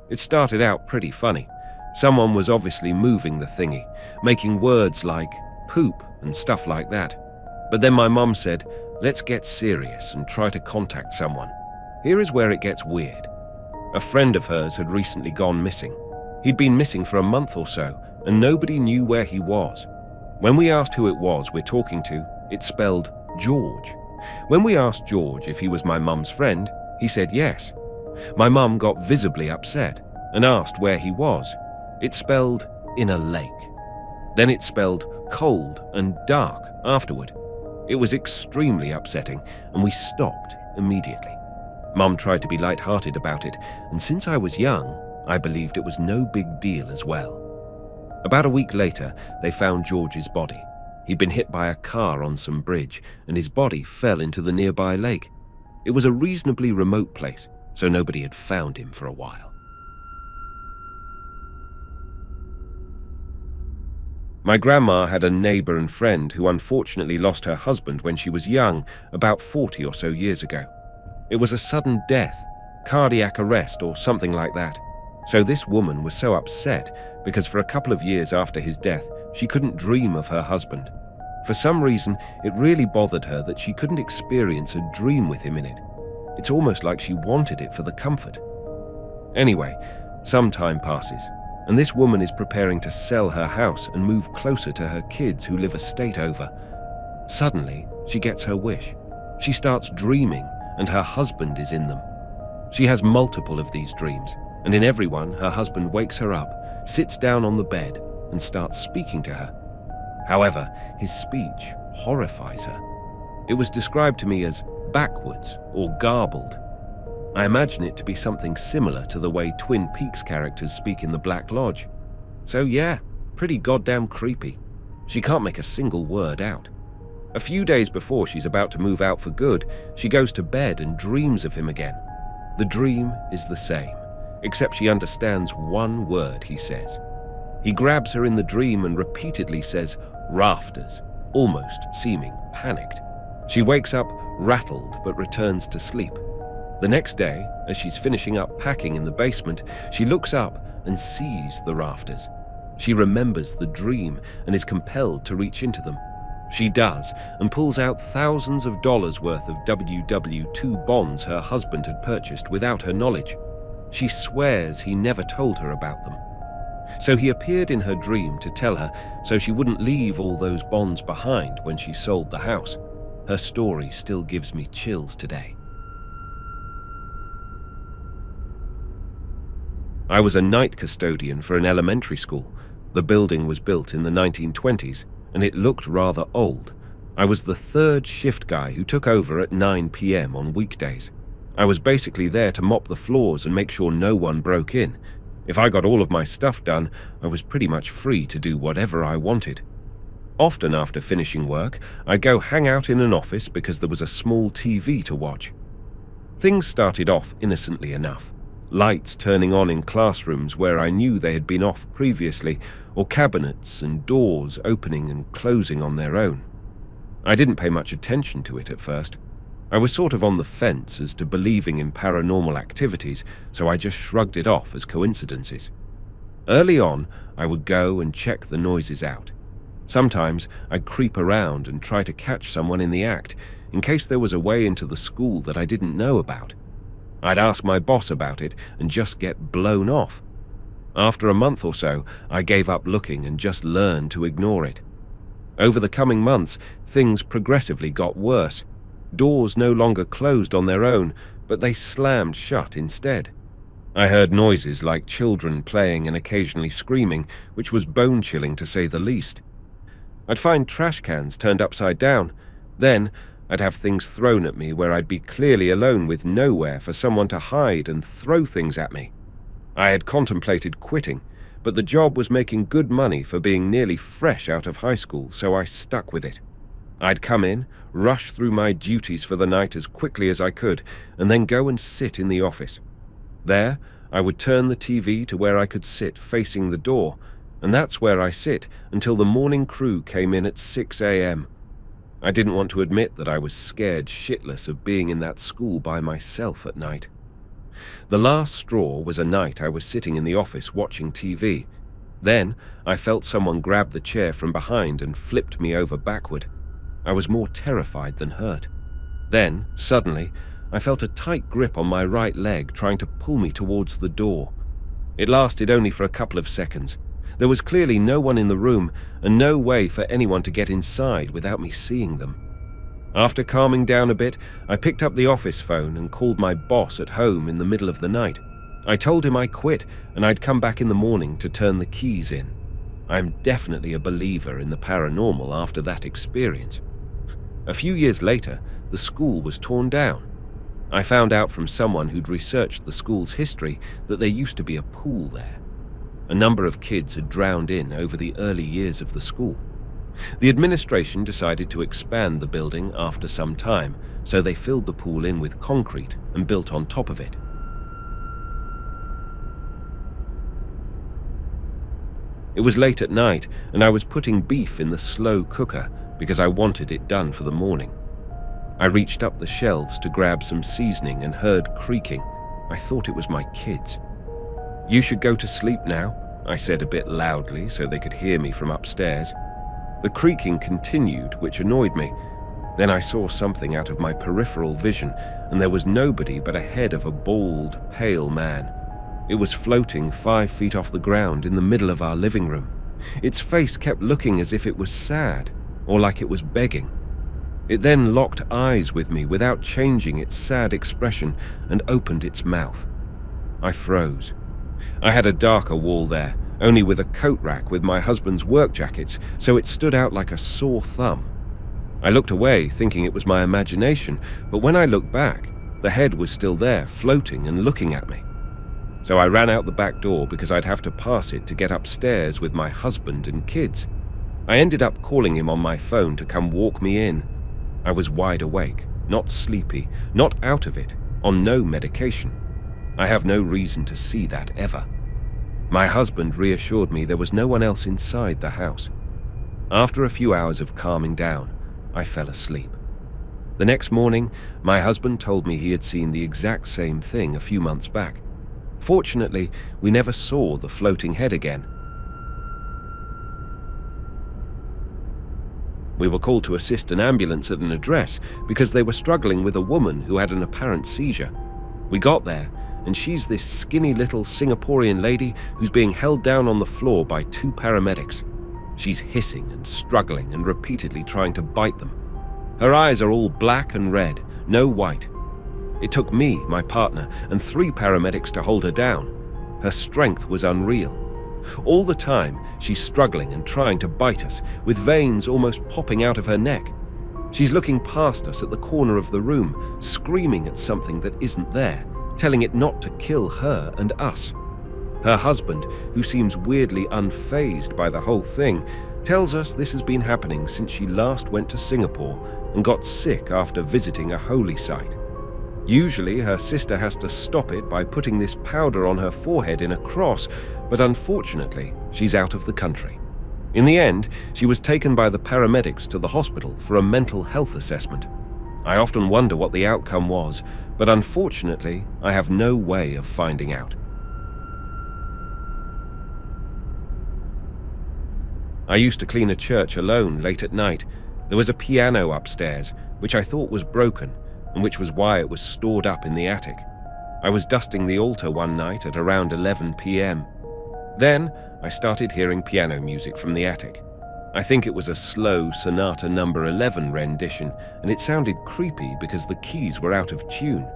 It started out pretty funny. Someone was obviously moving the thingy, making words like poop and stuff like that. But then my mum said, "Let's get serious and try to contact someone." Here is where it gets weird. A friend of hers had recently gone missing. He'd been missing for a month or so, and nobody knew where he was. When we asked who it was we're talking to, it spelled George. When we asked George if he was my mum's friend, he said yes. My mum got visibly upset and asked where he was. It spelled in a lake. Then it spelled cold and dark afterward. It was extremely upsetting, and we stopped immediately. Mum tried to be light-hearted about it, and since I was young, I believed it was no big deal as well. About a week later, they found George's body. He'd been hit by a car on some bridge, and his body fell into the nearby lake. It was a reasonably remote place, so nobody had found him for a while. My grandma had a neighbor and friend who unfortunately lost her husband when she was young, about 40 or so years ago. It was a sudden death, cardiac arrest or something like that. So this woman was so upset because for a couple of years after his death, she couldn't dream of her husband. For some reason, it really bothered her that she couldn't experience a dream with him in it. It's almost like she wanted it for the comfort. Anyway, some time passes, and this woman is preparing to sell her house and move closer to her kids who live a state over. Suddenly, she gets her wish. She starts dreaming, and her husband is in them. She has multiple of these dreams, and in every one, her husband wakes her up, sits down on the bed, and starts speaking to her. However, his speech horrifies her. It was described to me as backwards or garbled. I imagine it to be something similar to the way Twin Peaks characters speak in the Black Lodge. So yeah, pretty goddamn creepy. She can't make a single word out. A few days before she's about to move out for good, she goes to bed and dreams of him again. The dream is the same, except she understands one word he says. He grabs her in the dream and repeatedly says, "rafters," almost seeming panicked. She wakes up rattled but returns to sleep. The next day, as she's finishing up packing in the basement, she looks up and sees the rafters. She remembers the dream and is compelled to reach into them. She does, and pulls out thousands of dollars worth of WW2 bonds her husband had purchased without her knowledge. She swears he never told her about them. So he appeared in her dream to tell her so she wouldn't leave all those bonds behind when she sold the house. Her story still gives me chills today. I was a night custodian for an elementary school. The building was built in the 1920s, and it looked rather old. I was the third shift guy who took over at 9 p.m. on weekdays. I was basically there to mop the floors and make sure no one broke in. If I got all of my stuff done, I was pretty much free to do whatever I wanted. Often after finishing work, I'd go hang out in an office because there was a small TV to watch. Things started off innocently enough. Lights turning on in classrooms where I knew they had been off previously, or cabinets and doors opening and closing on their own. I didn't pay much attention to it at first. I was sort of on the fence as to believing in paranormal activities, so I just shrugged it off as coincidences. Early on, I would go and check the noises out. Sometimes I'd creep around and try to catch someone in the act, in case there was a way into the school that I didn't know about. I'd ask my boss about it and just get blown off. After a month or so, I gave up looking and just learned to ignore it. Over the coming months, things progressively got worse. Doors no longer closed on their own, but they slammed shut instead. I heard noises like children playing and occasionally screaming, which was bone-chilling to say the least. I'd find trash cans turned upside down. Then I'd have things thrown at me where I'd be clearly alone with nowhere for someone to hide and throw things at me. I had contemplated quitting, but the job was making good money for being nearly fresh out of high school, so I stuck with it. I'd come in, rush through my duties for the night as quickly as I could, and then go and sit in the office. There, I would turn the TV to where I could sit facing the door, and that's where I sit until the morning crew came in at 6 a.m. I didn't want to admit that I was scared shitless of being in that school by myself at night. The last straw was a night I was sitting in the office watching TV. Then I felt someone grab the chair from behind and flipped me over backward. I was more terrified than hurt. Then, suddenly, I felt a tight grip on my right leg trying to pull me towards the door. It lasted only for a couple of seconds. There was clearly no one in the room and no way for anyone to get inside without me seeing them. After calming down a bit, I picked up the office phone and called my boss at home in the middle of the night. I told him I quit and I'd come back in the morning to turn the keys in. I'm definitely a believer in the paranormal after that experience. A few years later, the school was torn down. I found out from someone who'd researched the school's history that there used to be a pool there. A number of kids had drowned in over the early years of the school. The administration decided to expand the building after some time, so they filled the pool in with concrete and built on top of it. It was late at night, and I was putting beef in the slow cooker because I wanted it done for the morning. I reached up the shelves to grab some seasoning and heard creaking. I thought it was my kids. "You should go to sleep now," I said a bit loudly so they could hear me from upstairs. The creaking continued, which annoyed me. Then I saw something out of my peripheral vision, and there was nobody but a head of a bald, pale man. It was floating 5 feet off the ground in the middle of our living room. Its face kept looking as if it was sad, or like it was begging. It then locked eyes with me without changing its sad expression and opened its mouth. I froze. I had a darker wall there, only with a coat rack with my husband's work jackets, so it stood out like a sore thumb. I looked away, thinking it was my imagination, but when I looked back, the head was still there, floating and looking at me. So I ran out the back door because I'd have to pass it to get upstairs with my husband and kids. I ended up calling him on my phone to come walk me in. I was wide awake, not sleepy, not out of it, on no medication. I have no reason to see that ever. My husband reassured me there was no one else inside the house. After a few hours of calming down, I fell asleep. The next morning, my husband told me he had seen the exact same thing a few months back. Fortunately, we never saw the floating head again. We were called to assist an ambulance at an address because they were struggling with a woman who had an apparent seizure. We got there, and she's this skinny little Singaporean lady who's being held down on the floor by 2 paramedics. She's hissing and struggling and repeatedly trying to bite them. Her eyes are all black and red, no white. It took me, my partner, and 3 paramedics to hold her down. Her strength was unreal. All the time, she's struggling and trying to bite us, with veins almost popping out of her neck. She's looking past us at the corner of the room, screaming at something that isn't there, telling it not to kill her and us. Her husband, who seems weirdly unfazed by the whole thing, tells us this has been happening since she last went to Singapore and got sick after visiting a holy site. Usually, her sister has to stop it by putting this powder on her forehead in a cross, but unfortunately, she's out of the country. In the end, she was taken by the paramedics to the hospital for a mental health assessment. I often wonder what the outcome was, but unfortunately, I have no way of finding out. I used to clean a church alone late at night. There was a piano upstairs, which I thought was broken, and which was why it was stored up in the attic. I was dusting the altar one night at around 11 p.m. Then I started hearing piano music from the attic. I think it was a slow Sonata No. 11 rendition, and it sounded creepy because the keys were out of tune.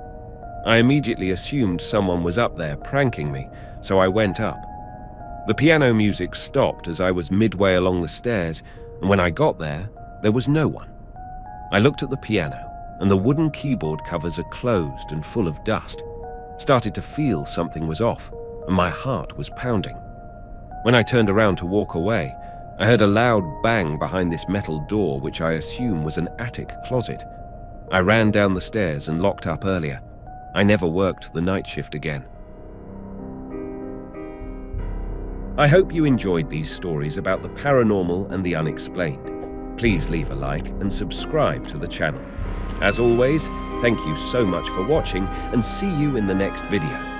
I immediately assumed someone was up there pranking me, so I went up. The piano music stopped as I was midway along the stairs, and when I got there was no one. I looked at the piano, and the wooden keyboard covers are closed and full of dust. Started to feel something was off, and my heart was pounding. When I turned around to walk away, I heard a loud bang behind this metal door, which I assume was an attic closet. I ran down the stairs and locked up earlier. I never worked the night shift again. I hope you enjoyed these stories about the paranormal and the unexplained. Please leave a like and subscribe to the channel. As always, thank you so much for watching, and see you in the next video.